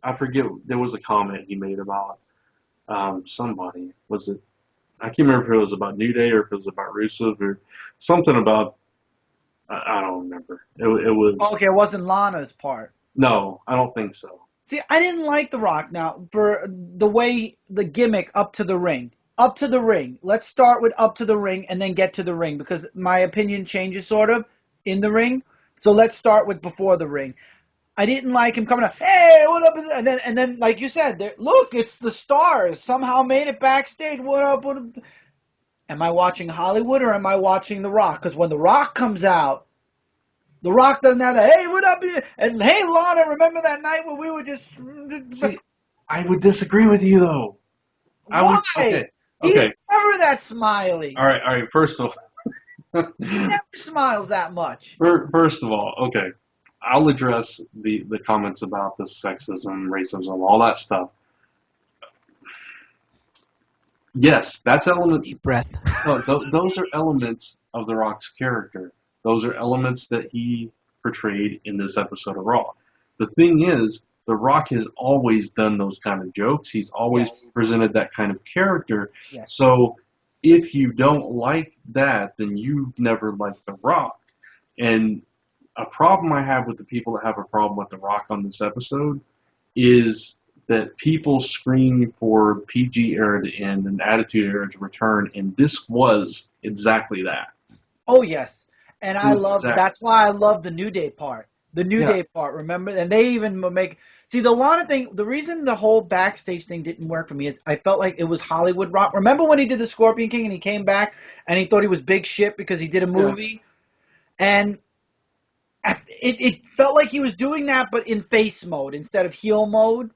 I forget, there was a comment he made about Somebody was it? I can't remember if it was about New Day or if it was about Rusev or something about. I don't remember. It was Okay, it wasn't Lana's part. no. I don't think so. See, I didn't like The Rock now for the way the gimmick up to the ring. Up to the ring. Let's start with up to the ring and then get to the ring because my opinion changes sort of in the ring. So let's start with before the ring. I didn't like him coming up. Hey, what up? And then, like you said, look, it's the stars somehow made it backstage. What up? What up? Am I watching Hollywood or am I watching The Rock? Because when The Rock comes out, The Rock doesn't have that. Hey, what up? And hey, Lana, remember that night when we were just? See, I would disagree with you though. I would. Why? Okay. He's Okay. never that smiley. All right. All right. First of all. He never smiles that much. First of all, okay, I'll address the comments about the sexism, racism, all that stuff. Yes, that's element. Deep breath. No, those are elements of The Rock's character. Those are elements that he portrayed in this episode of Raw. The thing is, The Rock has always done those kind of jokes. He's always Yes. presented that kind of character. Yes. So if you don't like that, then you've never liked The Rock. And a problem I have with the people that have a problem with The Rock on this episode is that people scream for PG era to end and Attitude era to return, and this was exactly that. Oh yes, and It I was love. exactly. That's why I love the New Day part. The New Yeah. Day part. Remember, and they even make. See, the Lana thing. The reason the whole backstage thing didn't work for me is I felt like it was Hollywood Rock. Remember when he did the Scorpion King and he came back and he thought he was big shit because he did a movie, and it felt like he was doing that but in face mode instead of heel mode.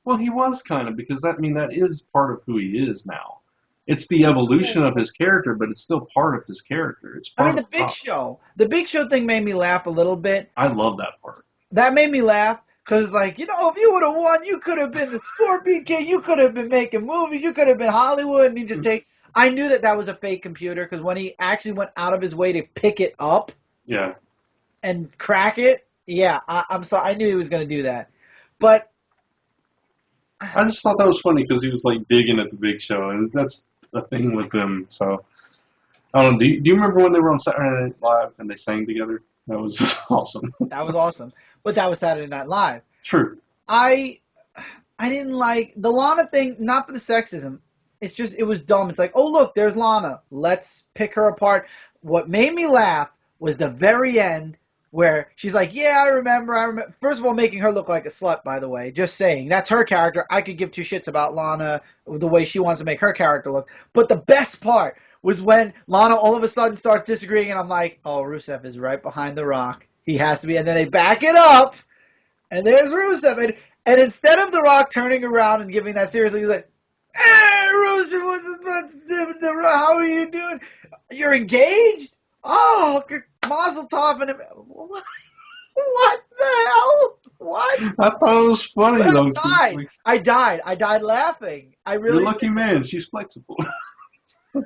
Well, he was kind of because that is part of who he is now. It's the evolution of his character, but it's still part of his character. It's I part mean, of the Big Show. The Big Show thing made me laugh a little bit. I love that part. That made me laugh because, like, if you would have won, you could have been the Scorpion King. You could have been making movies. You could have been Hollywood. And you just take. I knew that was a fake computer because when he actually went out of his way to pick it up Yeah. and crack it, yeah, I'm sorry. I knew he was going to do that. But I just thought that was funny because he was like digging at the Big Show, and that's the thing with him. So I don't know. Do you remember when they were on Saturday Night Live and they sang together? That was awesome. that was awesome. But that was Saturday Night Live. True. I didn't like the Lana thing, not for the sexism. It's just, it was dumb. It's like, oh, look, there's Lana. Let's pick her apart. What made me laugh was the very end where she's like, yeah, I remember. First of all, making her look like a slut, by the way. Just saying. That's her character. I could give two shits about Lana, the way she wants to make her character look. But the best part was when Lana all of a sudden starts disagreeing, and I'm like, oh, Rusev is right behind The Rock. He has to be. And then they back it up, and there's Rusev. And instead of The Rock turning around and giving that seriously, he's like, hey, Rusev, how are you doing? You're engaged? Oh, Mazel Tov. And what the hell? What? I thought it was funny though. I died. I died laughing. I really. You're a lucky man. She's flexible.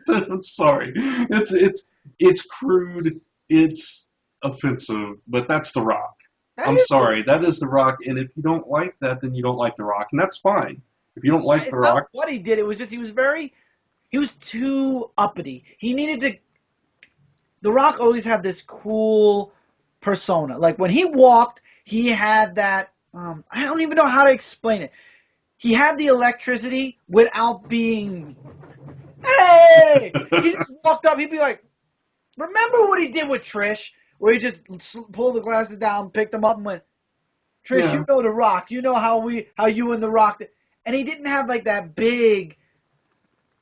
I'm sorry. It's crude. It's offensive, but that's The Rock. I'm sorry. That is The Rock, and if you don't like that, then you don't like The Rock, and that's fine. If you don't like The Rock, what he did, it was just he was too uppity. He needed to. The Rock always had this cool persona. Like when he walked, he had that. I don't even know how to explain it. He had the electricity without being. Hey! He just walked up. He'd be like, remember what he did with Trish, where he just pulled the glasses down, picked them up, and went, Trish, Yeah. you know The Rock. You know how you and The Rock. And he didn't have like that big.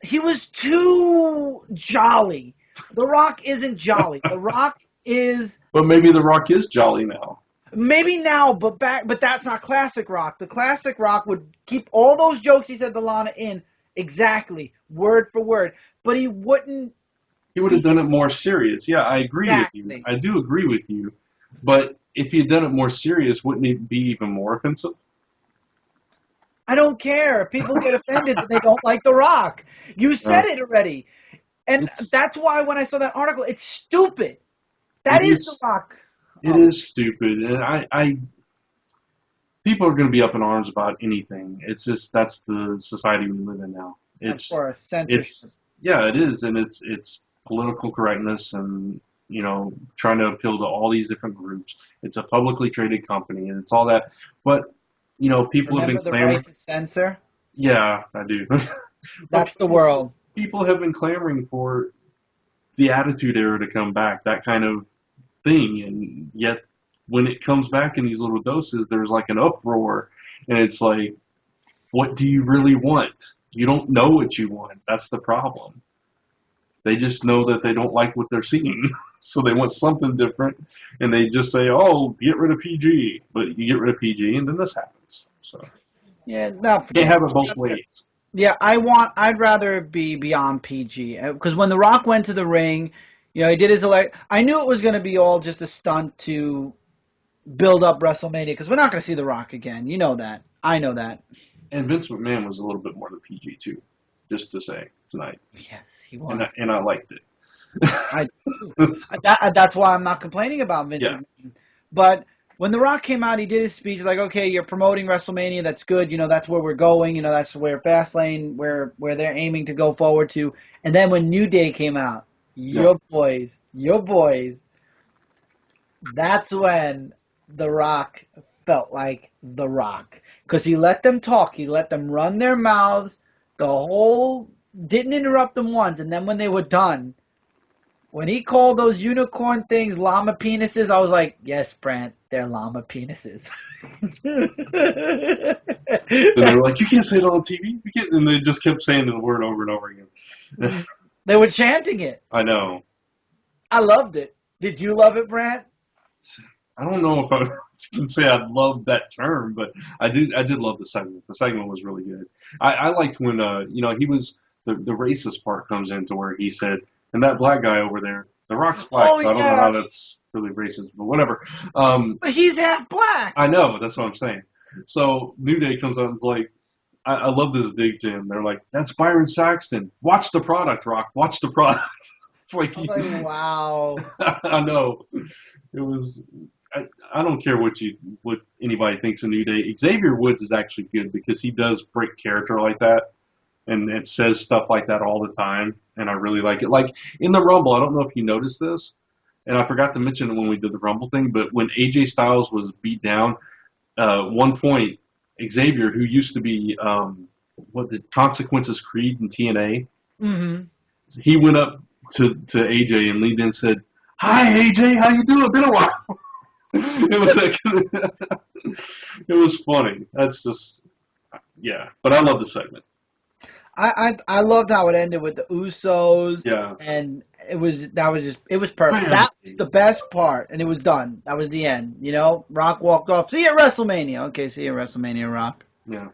He was too jolly. The Rock isn't jolly. The Rock is. but maybe The Rock is jolly now. Maybe now, but that's not classic Rock. The classic Rock would keep all those jokes he said to Lana in exactly, word for word. But he wouldn't. He would have done it more serious. Yeah, I agree with Exactly. you. I do agree with you. But if he had done it more serious, wouldn't it be even more offensive? I don't care. People get offended that they don't like The Rock. You said it already. And that's why when I saw that article, it's stupid. That is The Rock. It is stupid. And people are going to be up in arms about anything. It's just that's the society we live in now. Of It's course, censorship. it's yeah, it is, and it's political correctness and trying to appeal to all these different groups. It's a publicly traded company, and it's all that. But people have been Remember the right clamoring. to censor? Yeah, I do. But That's the world. people have been clamoring for the Attitude Era to come back, that kind of thing, and yet when it comes back in these little doses, there's like an uproar, and it's like, what do you really want? You don't know what you want. That's the problem. They just know that they don't like what they're seeing, so they want something different, and they just say, "Oh, get rid of PG," but you get rid of PG, and then this happens. So Yeah, no, can't have it both ways. yeah, I'd rather it be beyond PG because when The Rock went to the ring, he did his I knew it was going to be all just a stunt to build up WrestleMania because we're not going to see The Rock again. You know that. I know that. And Vince McMahon was a little bit more than PG too, just to say tonight, Yes, he and was. I liked it. I that's why I'm not complaining about Vince Yeah, McMahon. But when The Rock came out, he did his speech like, okay, you're promoting WrestleMania. That's good. That's where we're going. That's where Fastlane, where they're aiming to go forward to. And then when New Day came out, yeah. your boys, that's when The Rock felt like The Rock. Because he let them talk. He let them run their mouths. Didn't interrupt them once. And then when they were done, when he called those unicorn things llama penises, I was like, yes, Brant, they're llama penises. And they were like, "You can't say it on TV." You can't, and they just kept saying the word over and over again. They were chanting it. I know. I loved it. Did you love it, Brant? I don't know if I can say I love that term, but I did. I did love the segment. The segment was really good. I liked when he was the racist part comes into where he said, "And that black guy over there, the Rock's black." Oh, So I don't know how yes. that's really racist, but whatever. But he's half black. I know that's what I'm saying. So New Day comes out and is like, I love this dig to him. They're like, "That's Byron Saxton. Watch the product, Rock. Watch the product." It's like, I was like, wow. I know. It was. I don't care what anybody thinks of New Day. Xavier Woods is actually good because he does break character like that and says stuff like that all the time, and I really like it. Like in the Rumble, I don't know if you noticed this, and I forgot to mention it when we did the Rumble thing, but when AJ Styles was beat down, one point Xavier, who used to be what the Consequences Creed in TNA, Mm-hmm. he went up to AJ and leaned in and said, "Hi AJ, how you doing? Been a while." It was like it was funny. That's just yeah. But I love the segment. I loved how it ended with the Usos. Yeah. And it was perfect. Man. That was the best part, and it was done. That was the end. Rock walked off. See you at WrestleMania. Okay, see you at WrestleMania, Rock. Yeah.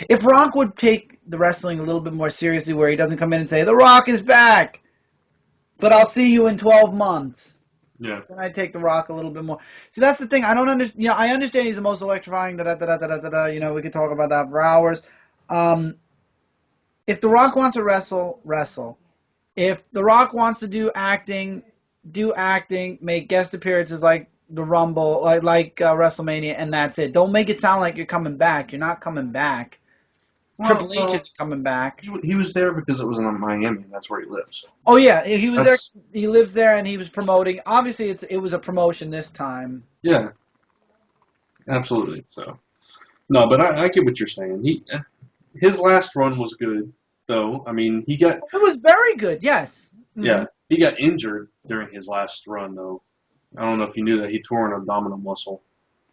If Rock would take the wrestling a little bit more seriously, where he doesn't come in and say, "The Rock is back, but I'll see you in 12 months." Yeah. Then I take The Rock a little bit more. See, that's the thing. I don't understand. I understand he's the most electrifying. Da da da da da da da. We could talk about that for hours. If The Rock wants to wrestle, wrestle. If The Rock wants to do acting, do acting. Make guest appearances like the Rumble, like WrestleMania, and that's it. Don't make it sound like you're coming back. You're not coming back. Well, Triple H isn't coming back. he was there because it was in Miami. And that's where he lives. Oh yeah, he was That's there. He lives there, and he was promoting. Obviously, it was a promotion this time. yeah. Absolutely. So no, but I get what you're saying. His last run was good though. I mean, he got It was very good. Yes. yeah he got injured during his last run though. I don't know if you knew that he tore an abdominal muscle.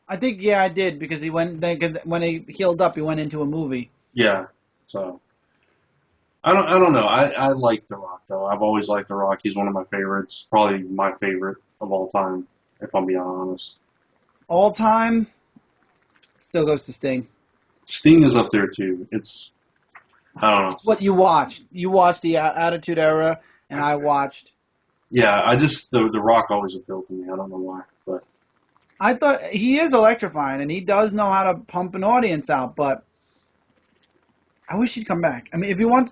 I think I did because when he healed up, he went into a movie. Yeah. So I don't know. I like The Rock though. I've always liked The Rock. He's one of my favorites. Probably my favorite of all time, if I'm being honest. All time, still goes to Sting. Sting is up there too. I don't know. It's what you watched. You watched the Attitude Era, and I watched. Yeah, I just the Rock always appealed to me. I don't know why, but I thought he is electrifying, and he does know how to pump an audience out, but I wish he'd come back. I mean, if he wants,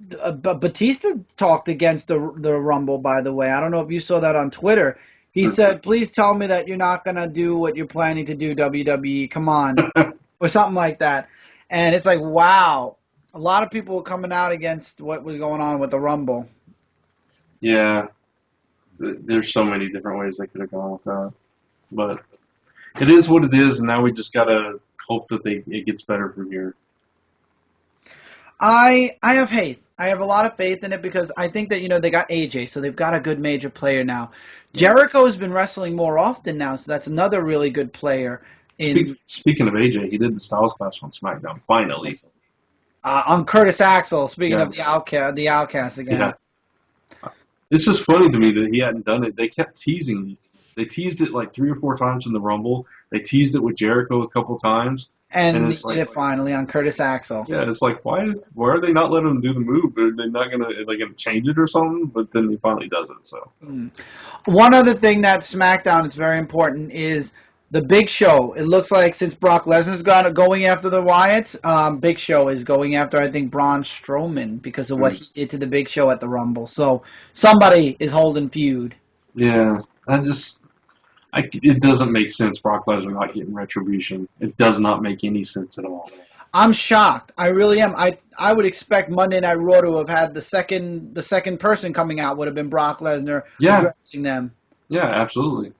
Batista talked against the Rumble. By the way, I don't know if you saw that on Twitter. He said, "Please tell me that you're not gonna do what you're planning to do, WWE. Come on," or something like that. And it's like, wow, a lot of people were coming out against what was going on with the Rumble. Yeah, there's so many different ways they could have gone with that, but it is what it is, and now we just gotta hope that it gets better from here. I have faith. I have a lot of faith in it because I think that they got AJ, so they've got a good major player now. Jericho has been wrestling more often now, so that's another really good player. Speaking of AJ, he did the Styles Clash on SmackDown finally. On Curtis Axel. Speaking Yeah. of the Outcast again. Yeah. It's just funny to me that he hadn't done it. They kept teasing it. They teased it like 3 or 4 times in the Rumble. They teased it with Jericho a couple times. And it's they did it finally on Curtis Axel. Yeah, it's like why are they not letting him do the move? Are they not gonna change it or something? But then he finally does it. So one other thing that SmackDown is very important is the Big Show. It looks like since Brock Lesnar's going after the Wyatts, Big Show is going after I think Braun Strowman because of what he did to the Big Show at the Rumble. So somebody is holding feud. Yeah, it doesn't make sense. Brock Lesnar not getting retribution. It does not make any sense at all. I'm shocked. I really am. I would expect Monday Night Raw to have had the second person coming out would have been Brock Lesnar addressing them. Yeah, absolutely.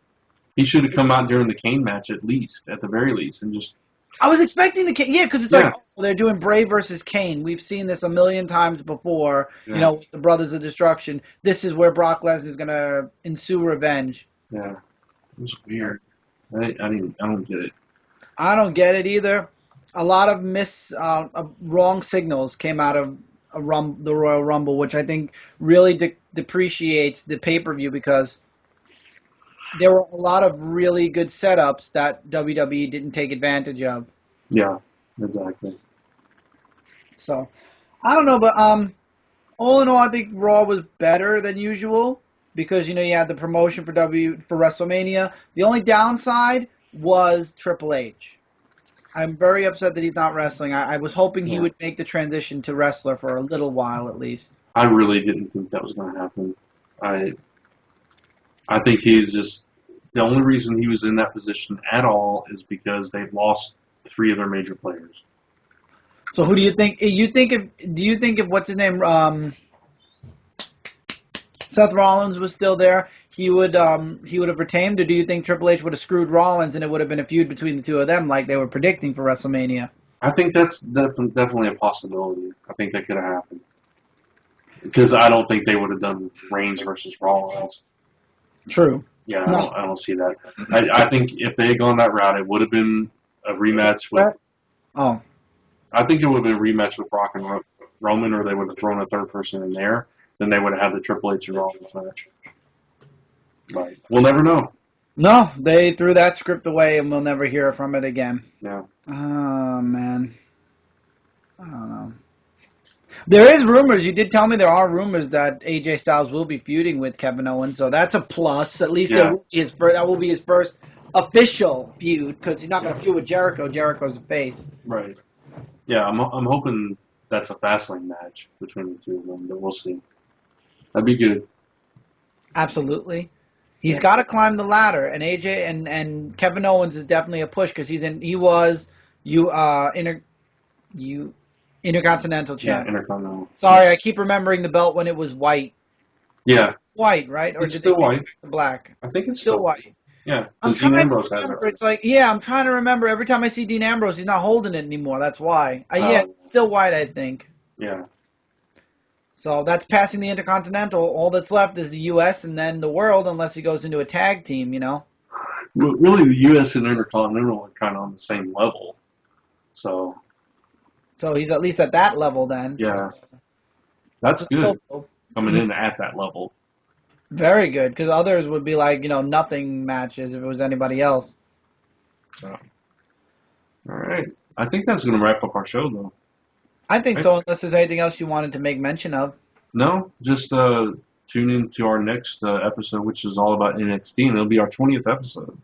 He should have come out during the Kane match at the very least, and just. I was expecting the Kane, because it's like they're doing Bray versus Kane. We've seen this a million times before. Yeah. With the Brothers of Destruction. This is where Brock Lesnar is gonna ensue revenge. Yeah, it was weird. I don't get it. I don't get it either. A lot of wrong signals came out of the Royal Rumble, which I think really depreciates the pay-per-view because there were a lot of really good setups that WWE didn't take advantage of. Yeah, exactly. So, I don't know, but all in all, I think Raw was better than usual because you had the promotion for WrestleMania. The only downside was Triple H. I'm very upset that he's not wrestling. I was hoping he would make the transition to wrestler for a little while at least. I really didn't think that was going to happen. I think he's just the only reason he was in that position at all is because they've lost 3 of their major players. So who do you think? Do you think if what's his name, Seth Rollins was still there, he would have retained, or do you think Triple H would have screwed Rollins and it would have been a feud between the two of them like they were predicting for WrestleMania? I think that's definitely a possibility. I think that could have happened because I don't think they would have done Reigns versus Rollins. True. Yeah, no. I don't see that. I think if they had gone that route, it would have been a rematch with. Oh. I think it would have been a rematch with Brock and Roman, or they would have thrown a third person in there. Then they would have had the Triple H and Rollins match. But we'll never know. No, they threw that script away, and we'll never hear from it again. Yeah. Oh, man. I don't know. There is rumors. You did tell me there are rumors that AJ Styles will be feuding with Kevin Owens, so that's a plus. At least that will be his first official feud because he's not going to feud with Jericho. Jericho's a face. Right. Yeah, I'm hoping that's a Fastlane match between the two of them, but we'll see. That'd be good. Absolutely. He's got to climb the ladder, and AJ and Kevin Owens is definitely a push because he was Intercontinental champ. Yeah, Intercontinental. Sorry, I keep remembering the belt when it was white. Yeah. It's white, right? Or it's still white. It's black. I think it's still white. Yeah. I'm Dean trying Ambrose to has remember. it. It's like, I'm trying to remember. Every time I see Dean Ambrose, he's not holding it anymore. That's why. It's still white, I think. Yeah. So that's passing the Intercontinental. All that's left is the U.S. and then the world, unless he goes into a tag team, Really, the U.S. and Intercontinental are kind of on the same level. So he's at least at that level then. Yeah. That's good. Coming in at that level. Very good, because others would be like, nothing matches if it was anybody else. So, all right. I think that's going to wrap up our show, though. I think so, unless there's anything else you wanted to make mention of. No, just tune in to our next episode, which is all about NXT, and it'll be our 20th episode.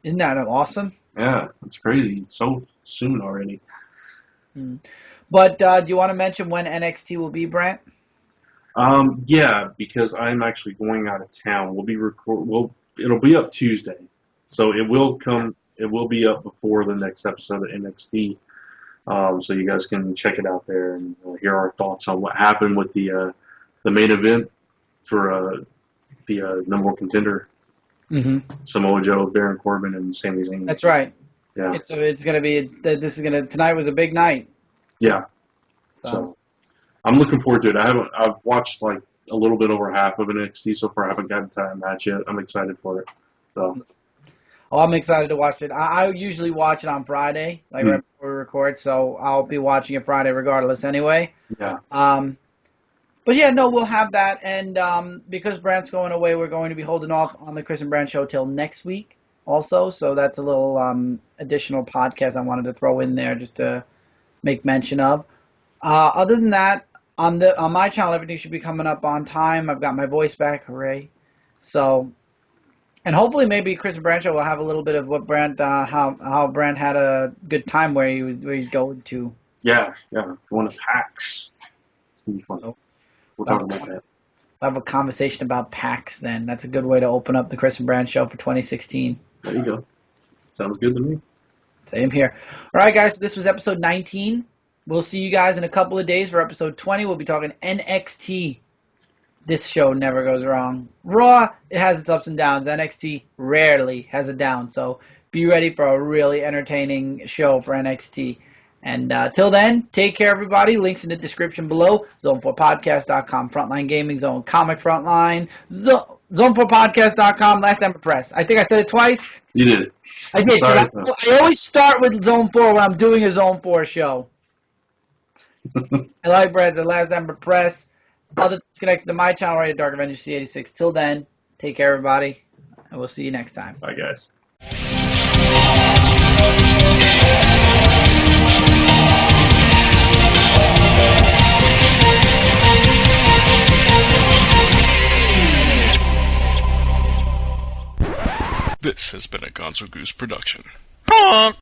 Isn't that awesome? Yeah, it's crazy. It's so soon already. But do you want to mention when NXT will be, Brant? Yeah, because I'm actually going out of town. it'll be up Tuesday, so it will come. It will be up before the next episode of NXT. So you guys can check it out there and hear our thoughts on what happened with the main event for the number one contender, Samoa Joe, Baron Corbin, and Sami Zayn. That's right. Yeah. It's gonna be tonight was a big night. Yeah. So I'm looking forward to it. I've watched like a little bit over half of NXT so far. I haven't gotten to a match yet. I'm excited for it. So. Oh, I'm excited to watch it. I usually watch it on Friday, right before we record, so I'll be watching it Friday regardless anyway. Yeah. But yeah, no, we'll have that, and because Brant's going away, we're going to be holding off on the Chris and Brant show till next week also, so that's a little additional podcast I wanted to throw in there just to make mention of. Other than that, on my channel, everything should be coming up on time. I've got my voice back, hooray. So... And hopefully, maybe Chris and Brant show will have a little bit of what Brant, how Brant had a good time where he's going to. Yeah, going to PAX. We'll talk about that. We'll have a conversation about PAX then. That's a good way to open up the Chris and Brant show for 2016. There you go. Sounds good to me. Same here. All right, guys. So this was episode 19. We'll see you guys in a couple of days for episode 20. We'll be talking NXT. This show never goes wrong. Raw, it has its ups and downs. NXT rarely has a down. So be ready for a really entertaining show for NXT. And till then, take care, everybody. Links in the description below. Zone4podcast.com, Frontline Gaming Zone, Comic Frontline, Zone4podcast.com, Last Ember Press. I think I said it twice. You did. I did. I always start with Zone 4 when I'm doing a Zone 4 show. I like Brad's at Last Ember Press. Other things connected to my channel, right at Dark Avenger C86. Till then, take care, everybody, and we'll see you next time. Bye, guys. This has been a Gonzo Goose production. Honk!